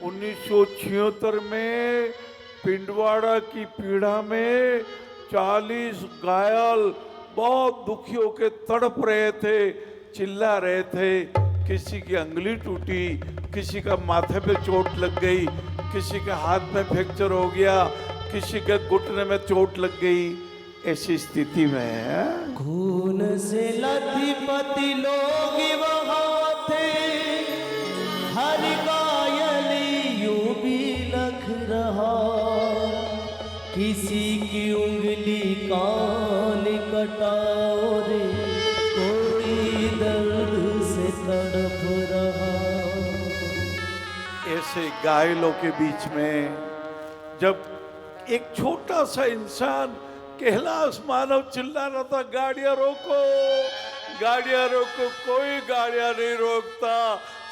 1976 में पिंडवाड़ा की पीड़ा में 40 घायल बहुत दुखी होकर तड़प रहे थे, चिल्ला रहे थे। किसी की अंगुली टूटी, किसी का माथे पे चोट लग गई, किसी के हाथ में फ्रैक्चर हो गया, किसी के घुटने में चोट लग गई। ऐसी स्थिति में है। खून से लथपथ लोग वहां थे, हर घायल यूं भी लग रहा, किसी की उंगली कान कटा रे, कोई दर्द से तड़प रहा। ऐसे घायलों के बीच में जब एक छोटा सा इंसान कैलाश मानव चिल्ला रहा था, गाड़ियां रोको, गाड़ियां रोको, कोई गाड़ियां नहीं रोकता,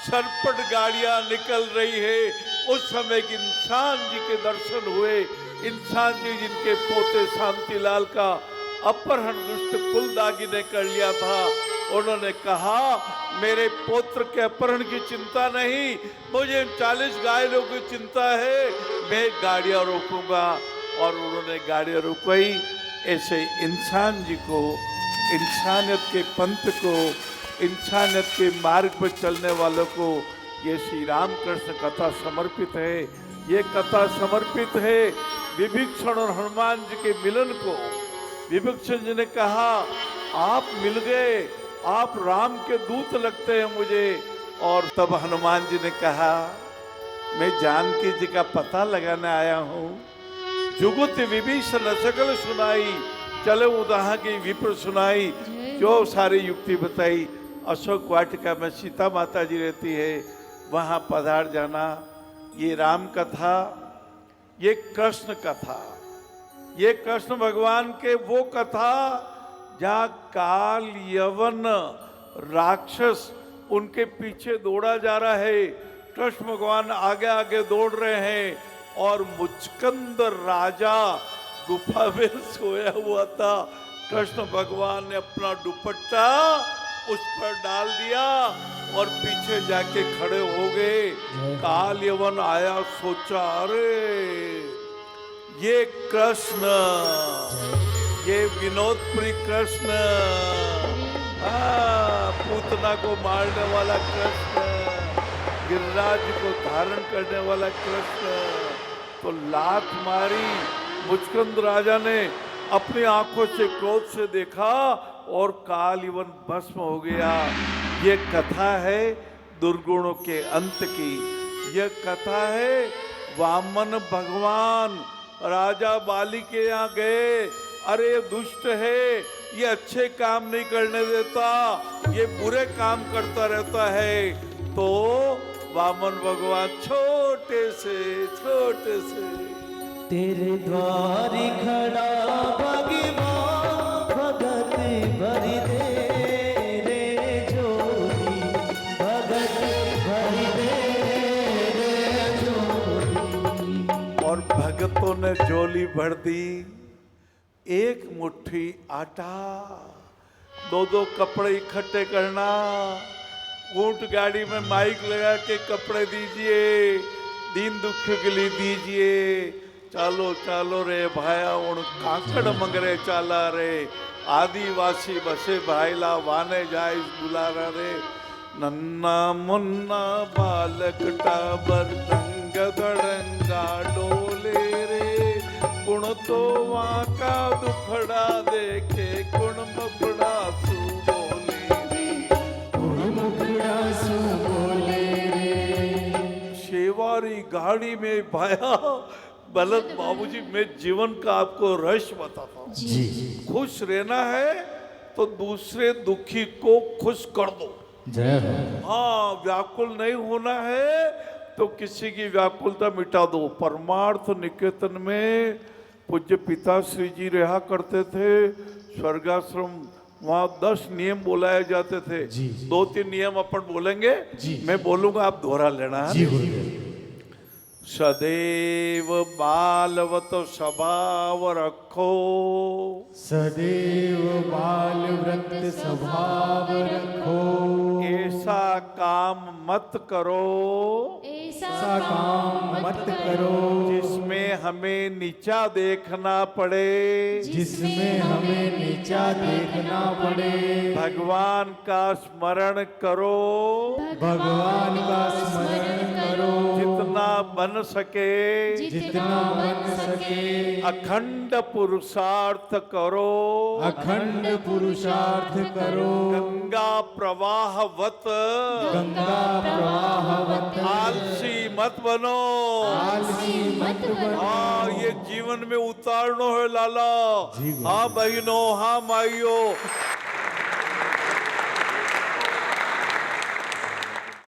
सरपट गाड़ियां निकल रही है। उस समय एक इंसान जी के दर्शन हुए, इंसान जी जिनके पोते शांतिलाल का अपहरण दुष्ट कुलदागी ने कर लिया था। उन्होंने कहा, मेरे पुत्र के अपहरण की चिंता नहीं, मुझे 40 घायलों की चिंता है, मैं गाड़ियां रोकूंगा। और उन्होंने गाड़ियां रुकवाई। ऐसे इंसान जी को, इंसानियत के पंथ को, इंसानियत के मार्ग पर चलने वालों को ये श्री रामकृष्ण कथा समर्पित है। ये कथा समर्पित है विभीषण और हनुमान जी के मिलन को। विभीषण जी ने कहा, आप मिल गए, आप राम के दूत लगते हैं मुझे। और तब हनुमान जी ने कहा, मैं जानकी जी का पता लगाने आया हूँ। जुगुत विभीषण सकल सुनाई, चले उदाह की विप्र सुनाई, जो सारी युक्ति बताई। अशोक वाटिका में सीता माता जी रहती है, वहाँ पधार जाना। ये राम कथा, ये कृष्ण कथा, ये कृष्ण भगवान के वो कथा जहाँ काल यवन राक्षस उनके पीछे दौड़ा जा रहा है, कृष्ण भगवान आगे आगे दौड़ रहे हैं और मुचकंद राजा गुफा में सोया हुआ था। कृष्ण भगवान ने अपना दुपट्टा उस पर डाल दिया और पीछे जाके खड़े हो गए। काल यवन आया, सोचा अरे ये कृष्ण, ये विनोदपुरी कृष्ण, पूतना को मारने वाला कृष्ण, गिरिराज को धारण करने वाला कृष्ण। तो लात मारी, मुचकंद राजा ने अपनी आंखों से क्रोध से देखा और काल यवन भस्म हो गया। ये कथा है दुर्गुणों के अंत की। यह कथा है वामन भगवान राजा बाली के यहाँ गए, अरे दुष्ट है, ये अच्छे काम नहीं करने देता, ये बुरे काम करता रहता है। तो वामन भगवान छोटे से तेरे द्वारी खड़ा भगवान, भगत भरि दे रे जोड़ी, भगत भरि दे रे जोड़ी। और भगतों ने झोली भर दी, एक मुट्ठी आटा, दो कपड़े इकट्ठे करना, ऊंट गाड़ी में माइक लगा के कपड़े दीजिए, दीन दुखियों के लिए दीजिए। चालो चालो रे भाया उन काकड़ मंगरे चाला रे, आदिवासी बसे भाईला वाने जाए बुलारा रे। नन्ना मुन्ना बालक टाबर दंग दड़ंगा डोले रे, गुण तो वहाँ का दुखड़ा देखे गुण मुखड़ा सू बोले रे, गुण मुखड़ा सू बोले रे। शेवारी गाड़ी में भाया बलद बाबूजी, मैं जीवन का आपको रहस्य बताता हूँ। जी। खुश रहना है तो दूसरे दुखी को खुश कर दो। जय हो। हाँ, व्याकुल नहीं होना है तो किसी की व्याकुलता मिटा दो। परमार्थ निकेतन में पूज्य पिताश्री जी रहा करते थे, स्वर्गाश्रम, वहाँ 10 नियम बोलाए जाते थे। जी। 2-3 नियम अपन बोलेंगे, मैं बोलूंगा आप दोहरा लेना है। जी। सदैव बालवत स्वभाव रखो, सदैव बाल व्रत स्वभाव रखो, ऐसा काम मत करो, ऐसा काम मत करो, जिसमें हमें नीचा देखना पड़े, जिसमें हमें नीचा देखना पड़े। भगवान का स्मरण करो, भगवान का स्मरण करो, जितना बन सके, जितना बन सके। अखंड पुरुषार्थ करो, अखंड पुरुषार्थ करो, गंगा प्रवाहवत, गंगा प्रवाहवत। आलसी मत बनो। आलसी मत बनो। हाँ, ये जीवन में उतारनो है लाला। जी गुरु। हाँ बहनों, हाँ माइयों,